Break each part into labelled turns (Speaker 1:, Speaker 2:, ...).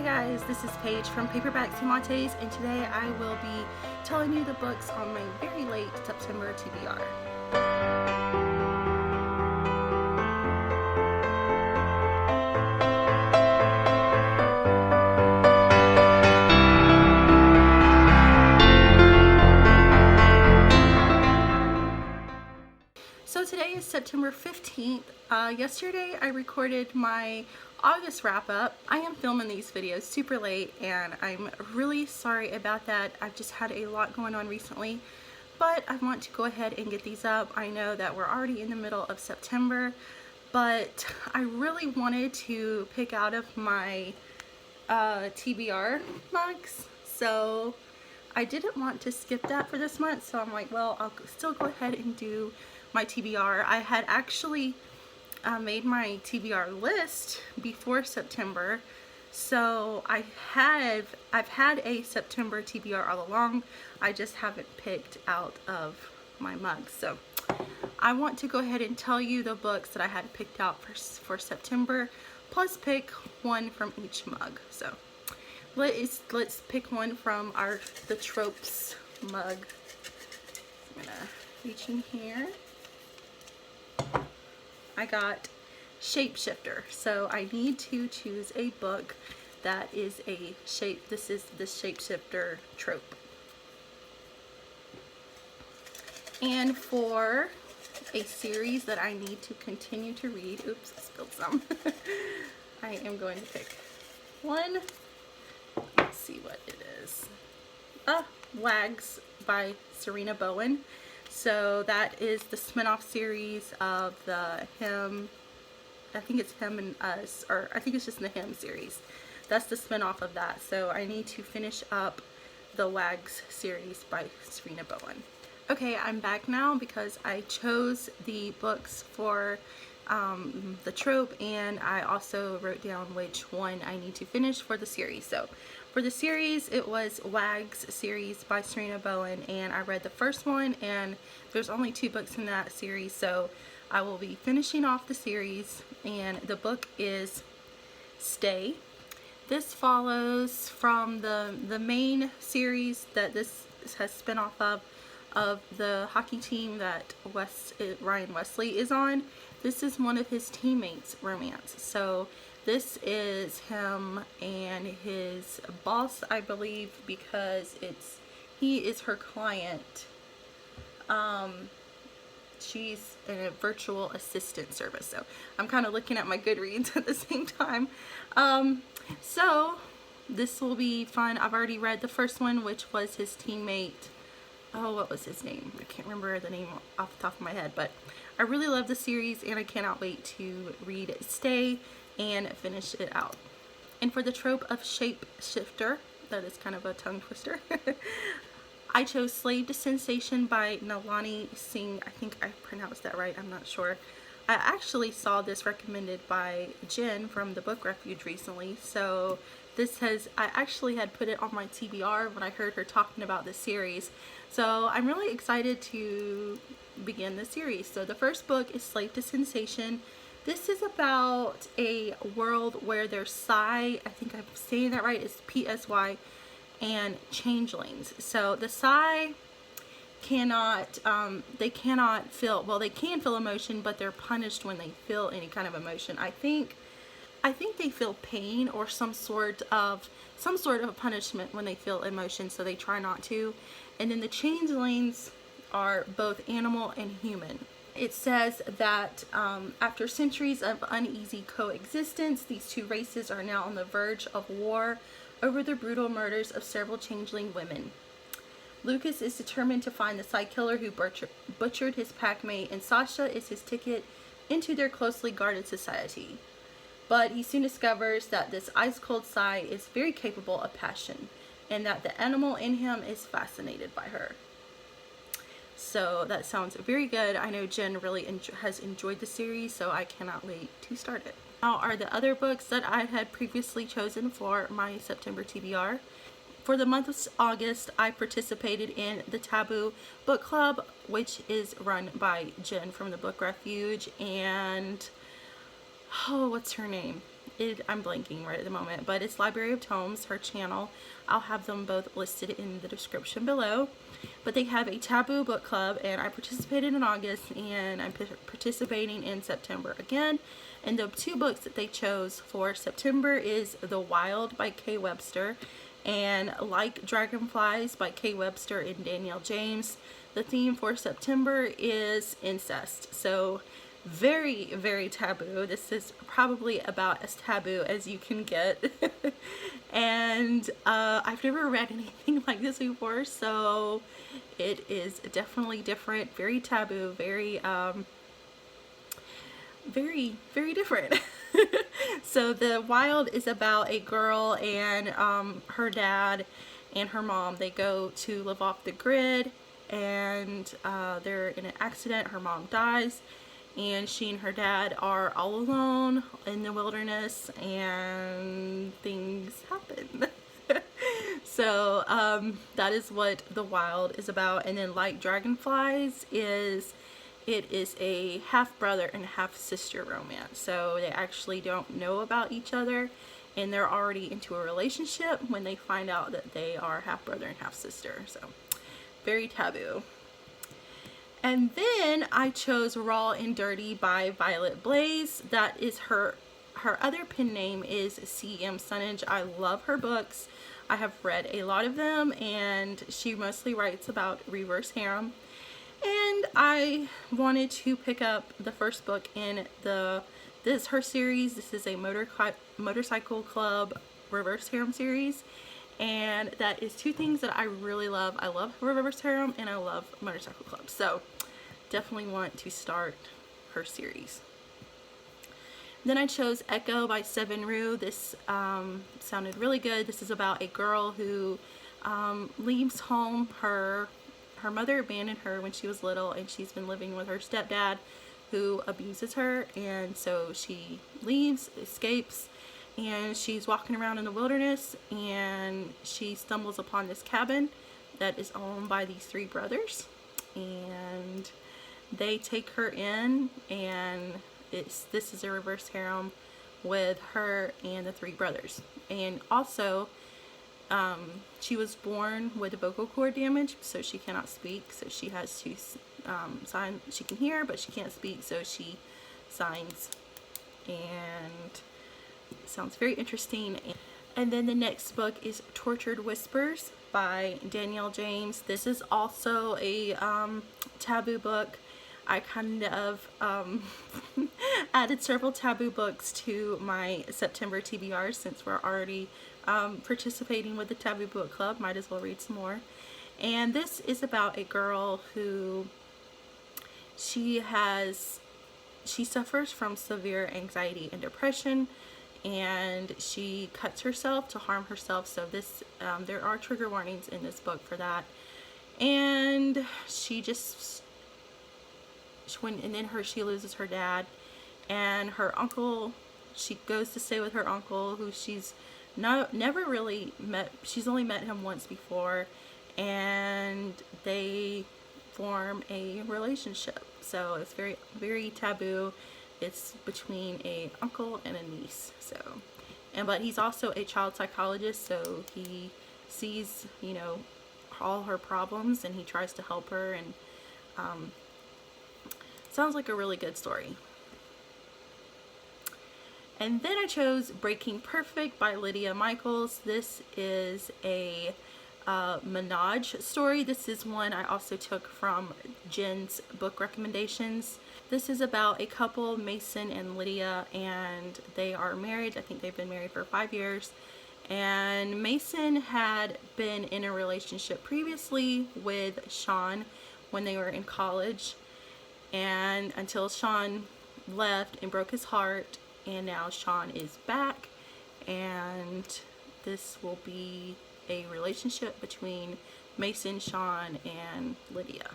Speaker 1: guys, this is Paige from Paperbacks and Lattes, and today I will be telling you the books on my very late September TBR. So today is September 15th. Yesterday I recorded my August wrap up. I am filming these videos super late and I'm really sorry about that. I've just had a lot going on recently, but I want to go ahead and get these up. I know that we're already in the middle of September, but I really wanted to pick out of my TBR mugs, so I didn't want to skip that for this month, so I'm like, well, I'll still go ahead and do my TBR. I had actually made my TBR list before September, so I've had a September TBR all along. I just haven't picked out of my mugs. So I want to go ahead and tell you the books that I had picked out for September, plus pick one from each mug. So let's pick one from the Tropes mug. I'm gonna reach in here. I got Shapeshifter, so I need to choose a book that is this is the Shapeshifter trope. And for a series that I need to continue to read, oops, I spilled some, I am going to pick one. Let's see what it is. Wags by Sarina Bowen. So that is the spin-off series of the Him, I think it's Him and Us, or I think it's just the Him series. That's the spin-off of that. So I need to finish up the Wags series by Sarina Bowen. Okay, I'm back now because I chose the books for the trope, and I also wrote down which one I need to finish for the series. So for the series, it was Wags series by Sarina Bowen, and I read the first one, and there's only 2 books in that series, so I will be finishing off the series, and the book is Stay. This follows from the main series that this has spin off of the hockey team that Ryan Wesley is on. This is one of his teammates' romance. So this is him and his boss, I believe, because he is her client. She's in a virtual assistant service. So I'm kind of looking at my Goodreads at the same time. So this will be fun. I've already read the first one, which was his teammate. Oh, what was his name? I can't remember the name off the top of my head, but I really love the series and I cannot wait to read Stay and finish it out. And for the trope of Shapeshifter, that is kind of a tongue twister, I chose Slave to Sensation by Nalini Singh. I think I pronounced that right, I'm not sure. I actually saw this recommended by Jen from the Book Refuge recently, so I actually had put it on my TBR when I heard her talking about this series. So I'm really excited to begin the series. So the first book is Slave to Sensation. This is about a world where there's Psy, I think I'm saying that right, it's Psy, and changelings. So the Psy cannot, they cannot feel, well, they can feel emotion, but they're punished when they feel any kind of emotion. I think they feel pain or some sort of a punishment when they feel emotion, so they try not to. And then the changelings are both animal and human. It says that after centuries of uneasy coexistence, these 2 races are now on the verge of war over the brutal murders of several changeling women. Lucas is determined to find the Psy killer who butchered his packmate, and Sasha is his ticket into their closely guarded society. But he soon discovers that this ice-cold Psy is very capable of passion, and that the animal in him is fascinated by her. So that sounds very good. I know Jen really has enjoyed the series, so I cannot wait to start it. Now are the other books that I had previously chosen for my September TBR. For the month of August, I participated in the Taboo Book Club, which is run by Jen from the Book Refuge, and oh, what's her name? I'm blanking right at the moment, but it's Library of Tomes, her channel. I'll have them both listed in the description below. But they have a taboo book club, and I participated in August, and I'm participating in September again. And the 2 books that they chose for September is The Wild by Kay Webster and Like Dragonflies by Kay Webster and Danielle James. The theme for September is incest. So very, very taboo. This is probably about as taboo as you can get. And I've never read anything like this before, so it is definitely different, very taboo, very very different. So The Wild is about a girl and her dad and her mom. They go to live off the grid, and they're in an accident. Her mom dies, and she and her dad are all alone in the wilderness, and things happen. So that is what The Wild is about. And then Like Dragonflies is a half brother and half sister romance. So they actually don't know about each other, and they're already into a relationship when they find out that they are half brother and half sister. So very taboo. And then I chose Raw and Dirty by Violet Blaze. That is her other pen name is C.M. Sunnage. I love her books. I have read a lot of them, and she mostly writes about reverse harem. And I wanted to pick up the first book in this her series. This is a motorcycle club reverse harem series, and that is 2 things that I really love. I love reverse harem and I love motorcycle clubs. So definitely want to start her series. Then I chose Echo by Seven Rue. This sounded really good. This is about a girl who leaves home. Her mother abandoned her when she was little, and she's been living with her stepdad who abuses her, and so she leaves, escapes, and she's walking around in the wilderness, and she stumbles upon this cabin that is owned by these 3 brothers, and they take her in, and this is a reverse harem with her and the 3 brothers. And also she was born with vocal cord damage, so she cannot speak, so she has to sign. She can hear, but she can't speak, so she signs, and it sounds very interesting. And then the next book is Tortured Whispers by Danielle James. This is also a taboo book. I kind of added several taboo books to my September TBR since we're already participating with the Taboo Book Club. Might as well read some more. And this is about a girl who she suffers from severe anxiety and depression, and she cuts herself to harm herself. So this there are trigger warnings in this book for that. And she loses her dad and her uncle. She goes to stay with her uncle, who she's never really met. She's only met him once before, and they form a relationship. So it's very, very taboo. It's between a uncle and a niece. So, but he's also a child psychologist, so he sees, all her problems, and he tries to help her, and sounds like a really good story. And then I chose Breaking Perfect by Lydia Michaels. This is a Menage story. This is one I also took from Jen's book recommendations. This is about a couple, Mason and Lydia, and they are married. I think they've been married for 5 years. And Mason had been in a relationship previously with Sean when they were in college, and until Sean left and broke his heart, and now Sean is back, and this will be a relationship between Mason, Sean, and Lydia.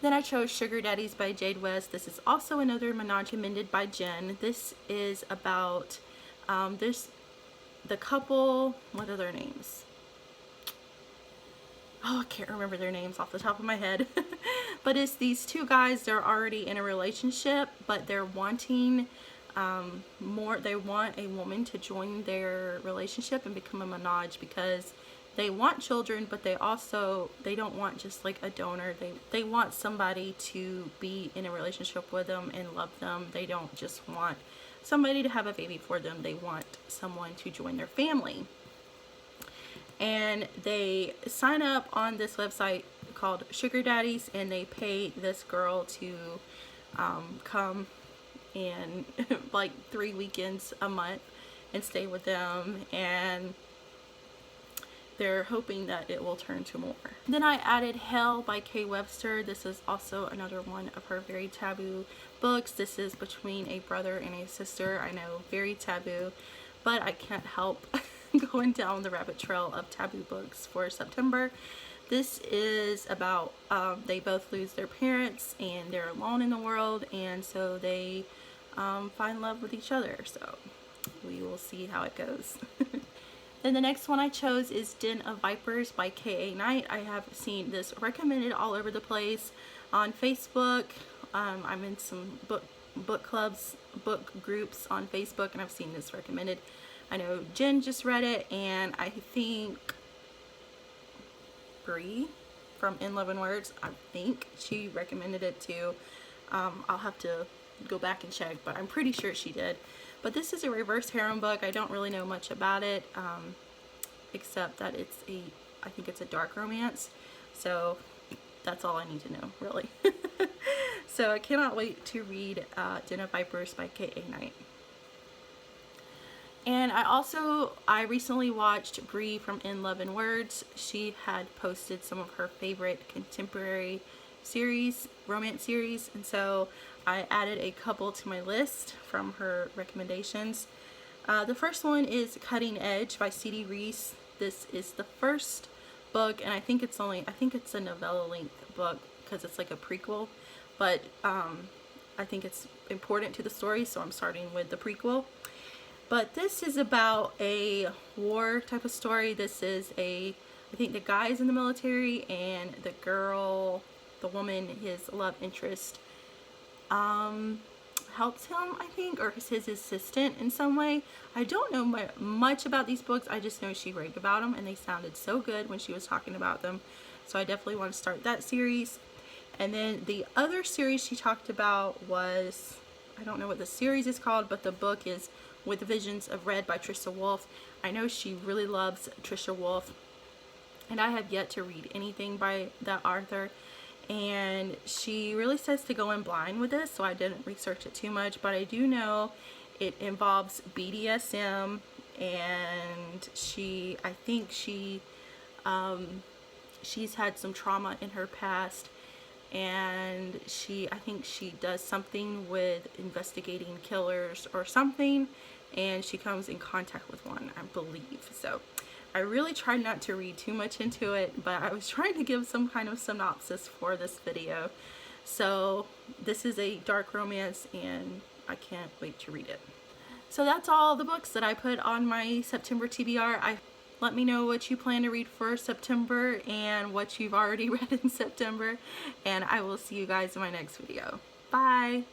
Speaker 1: Then I chose Sugar Daddies by Jade West. This is also another Menage Amended by Jen. This is about the couple. What are their names? Oh, I can't remember their names off the top of my head. But it's these 2 guys. They're already in a relationship, but they're wanting they want a woman to join their relationship and become a menage, because they want children, but they don't want just like a donor. They want somebody to be in a relationship with them and love them. They don't just want somebody to have a baby for them. They want someone to join their family. And they sign up on this website called Sugar Daddies, and they pay this girl to come and like 3 weekends a month and stay with them, and they're hoping that it will turn to more. Then I added Hell by Kay Webster. This is also another one of her very taboo books. This is between a brother and a sister. I know, very taboo, but I can't help going down the rabbit trail of taboo books for September. This is about they both lose their parents and they're alone in the world, and so they find love with each other. So we will see how it goes. Then the next one I chose is Den of Vipers by K.A. Knight. I have seen this recommended all over the place on Facebook. I'm in some book clubs, book groups on Facebook, and I've seen this recommended. I know Jen just read it, and I think Bree from In Love and Words, I think she recommended it too. I'll have to go back and check, but I'm pretty sure she did. But this is a reverse harem book. I don't really know much about it, except that I think it's a dark romance. So that's all I need to know, really. So I cannot wait to read Den of Vipers by K.A. Knight. And I recently watched Bree from In Love and Words. She had posted some of her favorite contemporary series, romance series, and so I added a couple to my list from her recommendations. The first one is Cutting Edge by C.D. Reese. This is the first book, and I think it's a novella length book because it's like a prequel, but I think it's important to the story, so I'm starting with the prequel. But this is about a war type of story. This is I think the guy is in the military, and the girl, the woman, his love interest, helps him, I think, or is his assistant in some way. I don't know much about these books. I just know she raved about them, and they sounded so good when she was talking about them. So I definitely want to start that series. And then the other series she talked about was, I don't know what the series is called, but the book is With Visions of Red by Trisha Wolfe. I know she really loves Trisha Wolfe, and I have yet to read anything by that author. And she really says to go in blind with this, so I didn't research it too much, but I do know it involves BDSM, and I think she's had some trauma in her past, and I think she does something with investigating killers or something, and she comes in contact with one, I believe. So I really tried not to read too much into it, but I was trying to give some kind of synopsis for this video. So this is a dark romance, and I can't wait to read it. So that's all the books that I put on my September TBR. Let me know what you plan to read for September and what you've already read in September, and I will see you guys in my next video. Bye!